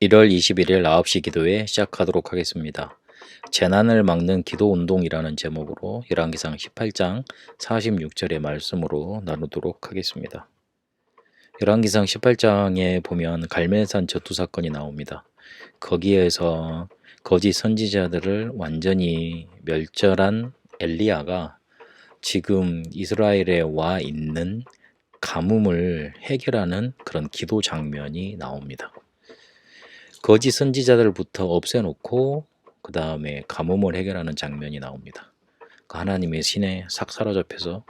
1월 21일 9시 기도회 시작하도록 하겠습니다. 재난을 막는 기도 운동이라는 제목으로 열왕기상 18장 46절의 말씀으로 나누도록 하겠습니다. 열왕기상 18장에 보면 갈멜산 전투 사건이 나옵니다. 거기에서 거짓 선지자들을 완전히 멸절한 엘리야가 지금 이스라엘에 와 있는 가뭄을 해결하는 그런 기도 장면이 나옵니다. 거짓 선지자들부터 없애놓고 그 다음에 가뭄을 해결하는 장면이 나옵니다. 그 하나님의 신에 싹 사로잡혀서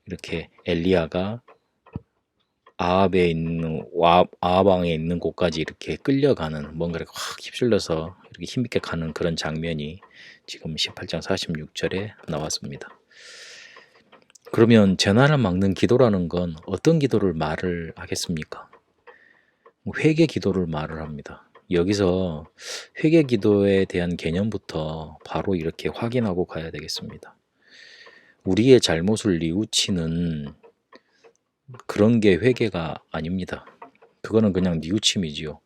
이렇게 엘리야가 아합에 있는 아합 왕에 있는 곳까지 이렇게 끌려가는, 뭔가 이렇게 확 휩쓸려서 이렇게 힘있게 가는 그런 장면이 지금 18장 46절에 나왔습니다. 그러면 재난을 막는 기도라는 건 어떤 기도를 말을 하겠습니까? 회개 기도를 말을 합니다. 여기서 회개 기도에 대한 개념부터 바로 이렇게 확인하고 가야 되겠습니다. 우리의 잘못을 뉘우치는 그런 게 회개가 아닙니다. 그거는 그냥 뉘우침이지요.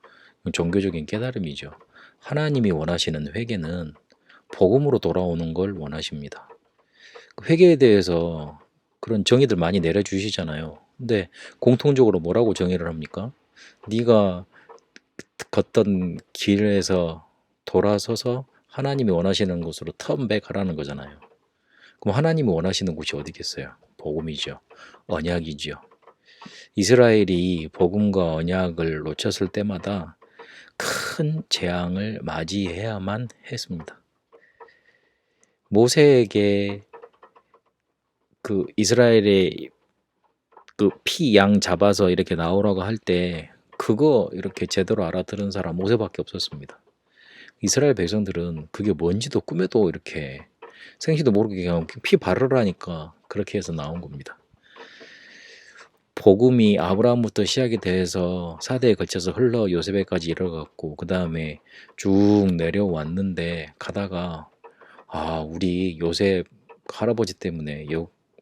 종교적인 깨달음이죠. 하나님이 원하시는 회개는 복음으로 돌아오는 걸 원하십니다. 회개에 대해서 그런 정의들 많이 내려주시잖아요. 근데 공통적으로 뭐라고 정의를 합니까? 네가 걷던 길에서 돌아서서 하나님이 원하시는 곳으로 턴백하라는 거잖아요. 그럼 하나님이 원하시는 곳이 어디겠어요? 복음이죠. 언약이죠. 이스라엘이 복음과 언약을 놓쳤을 때마다 큰 재앙을 맞이해야만 했습니다. 모세에게 그 이스라엘의 그 피 양 잡아서 이렇게 나오라고 할 때 그거 이렇게 제대로 알아들은 사람 모세밖에 없었습니다. 이스라엘 백성들은 그게 뭔지도 꿈에도 이렇게 생시도 모르게 그냥 피 바르라니까 그렇게 해서 나온 겁니다. 복음이 아브라함부터 시작이 돼서 4대에 걸쳐서 흘러 요셉에까지 이뤄갔고 그 다음에 쭉 내려왔는데 가다가 우리 요셉 할아버지 때문에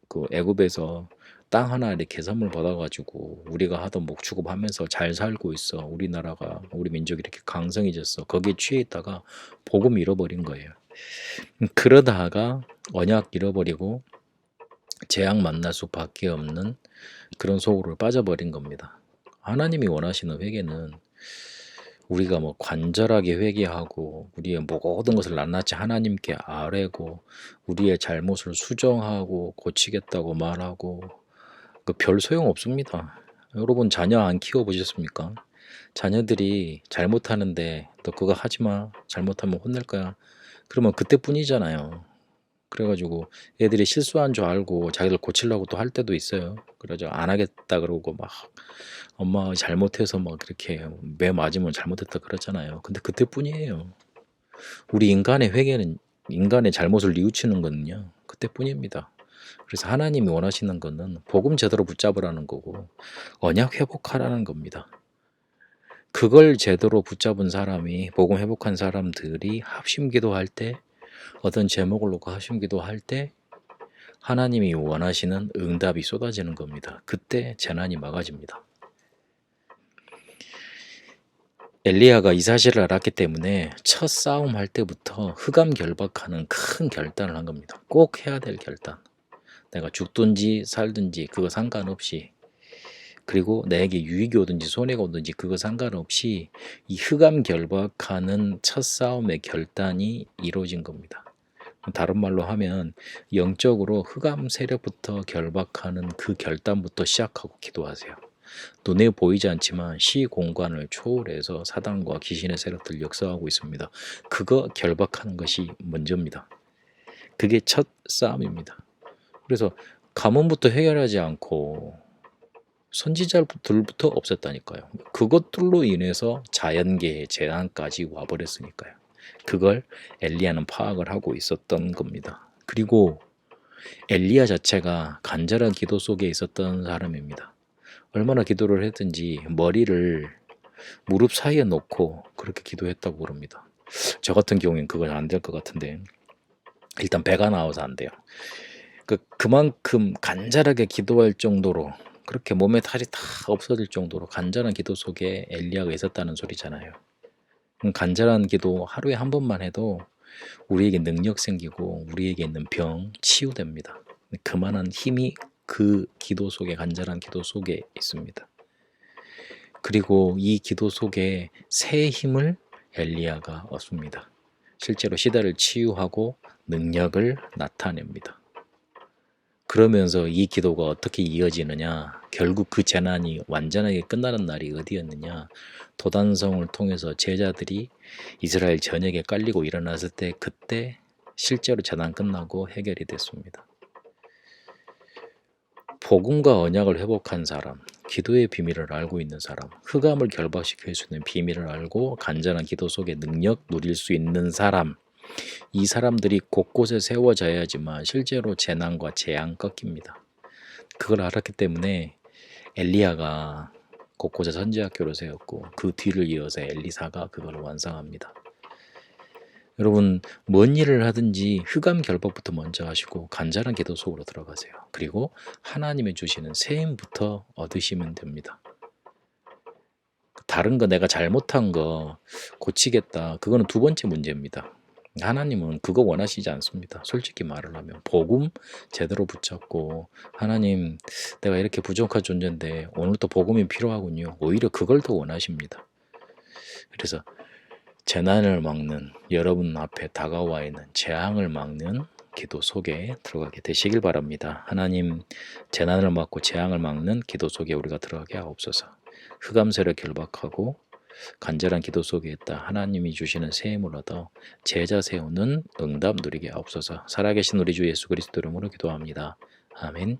그 애굽에서 땅 하나 이렇게 선물 받아가지고 우리가 하던 목축업하면서 잘 살고 있어. 우리나라가 우리 민족이 이렇게 강성해졌어. 거기에 취해 있다가 복음 잃어버린 거예요. 그러다가 언약 잃어버리고 재앙 만날 수밖에 없는 그런 속으로 빠져버린 겁니다. 하나님이 원하시는 회개는 우리가 뭐 관절하게 회개하고 우리의 모든 것을 낱낱이 하나님께 아뢰고 우리의 잘못을 수정하고 고치겠다고 말하고 그 별 소용 없습니다. 여러분 자녀 안 키워보셨습니까? 자녀들이 잘못하는데 너 그거 하지마, 잘못하면 혼낼 거야, 그러면 그때뿐이잖아요. 그래가지고 애들이 실수한 줄 알고 자기들 고치려고 또 할 때도 있어요. 그래가지고 안 하겠다 그러고 막 엄마 잘못해서 막 그렇게 매 맞으면 잘못했다 그러잖아요. 근데 그때뿐이에요. 우리 인간의 회개는, 인간의 잘못을 뉘우치는 거는요 그때뿐입니다. 그래서 하나님이 원하시는 거는 복음 제대로 붙잡으라는 거고 언약 회복하라는 겁니다. 그걸 제대로 붙잡은 사람이, 복음 회복한 사람들이 합심 기도할 때, 어떤 제목을 놓고 합심 기도할 때 하나님이 원하시는 응답이 쏟아지는 겁니다. 그때 재난이 막아집니다. 엘리야가 이 사실을 알았기 때문에 첫 싸움 할 때부터 흑암 결박하는 큰 결단을 한 겁니다. 꼭 해야 될 결단. 내가 죽든지 살든지 그거 상관없이, 그리고 나에게 유익이 오든지 손해가 오든지 그거 상관없이 이 흑암 결박하는 첫 싸움의 결단이 이루어진 겁니다. 다른 말로 하면 영적으로 흑암 세력부터 결박하는 그 결단부터 시작하고 기도하세요. 눈에 보이지 않지만 시공간을 초월해서 사단과 귀신의 세력들 역사하고 있습니다. 그거 결박하는 것이 먼저입니다. 그게 첫 싸움입니다. 그래서 가문부터 해결하지 않고 선지자들부터 없앴다니까요. 그것들로 인해서 자연계의 재난까지 와버렸으니까요. 그걸 엘리야는 파악을 하고 있었던 겁니다. 그리고 엘리야 자체가 간절한 기도 속에 있었던 사람입니다. 얼마나 기도를 했든지 머리를 무릎 사이에 놓고 그렇게 기도했다고 그럽니다. 저 같은 경우엔 그건 안 될 것 같은데, 일단 배가 나와서 안 돼요. 그만큼 간절하게 기도할 정도로 그렇게 몸에 탈이 다 없어질 정도로 간절한 기도 속에 엘리야가 있었다는 소리잖아요. 간절한 기도 하루에 한 번만 해도 우리에게 능력 생기고 우리에게 있는 병 치유됩니다. 그만한 힘이 그 기도 속에, 간절한 기도 속에 있습니다. 그리고 이 기도 속에 새 힘을 엘리야가 얻습니다. 실제로 시대를 치유하고 능력을 나타냅니다. 그러면서 이 기도가 어떻게 이어지느냐, 결국 그 재난이 완전하게 끝나는 날이 어디였느냐, 도단성을 통해서 제자들이 이스라엘 전역에 깔리고 일어났을 때, 그때 실제로 재난 끝나고 해결이 됐습니다. 복음과 언약을 회복한 사람, 기도의 비밀을 알고 있는 사람, 흑암을 결박시킬 수 있는 비밀을 알고 간절한 기도 속에 능력 누릴 수 있는 사람, 이 사람들이 곳곳에 세워져야지만 실제로 재난과 재앙 꺾입니다. 그걸 알았기 때문에 엘리야가 곳곳에 선지학교를 세웠고 그 뒤를 이어서 엘리사가 그걸 완성합니다. 여러분, 뭔 일을 하든지 흑암 결박부터 먼저 하시고 간절한 기도 속으로 들어가세요. 그리고 하나님이 주시는 새 힘부터 얻으시면 됩니다. 다른 거 내가 잘못한 거 고치겠다, 그거는 두 번째 문제입니다. 하나님은 그거 원하시지 않습니다. 솔직히 말을 하면 복음 제대로 붙잡고, 하나님 내가 이렇게 부족한 존재인데 오늘 또 복음이 필요하군요, 오히려 그걸 더 원하십니다. 그래서 재난을 막는, 여러분 앞에 다가와 있는 재앙을 막는 기도 속에 들어가게 되시길 바랍니다. 하나님, 재난을 막고 재앙을 막는 기도 속에 우리가 들어가게 하옵소서. 흑암세를 결박하고 간절한 기도 속에 있다 하나님이 주시는 새 힘을 얻어 제자 세우는 응답 누리게 하옵소서. 살아계신 우리 주 예수 그리스도 이름으로 기도합니다. 아멘.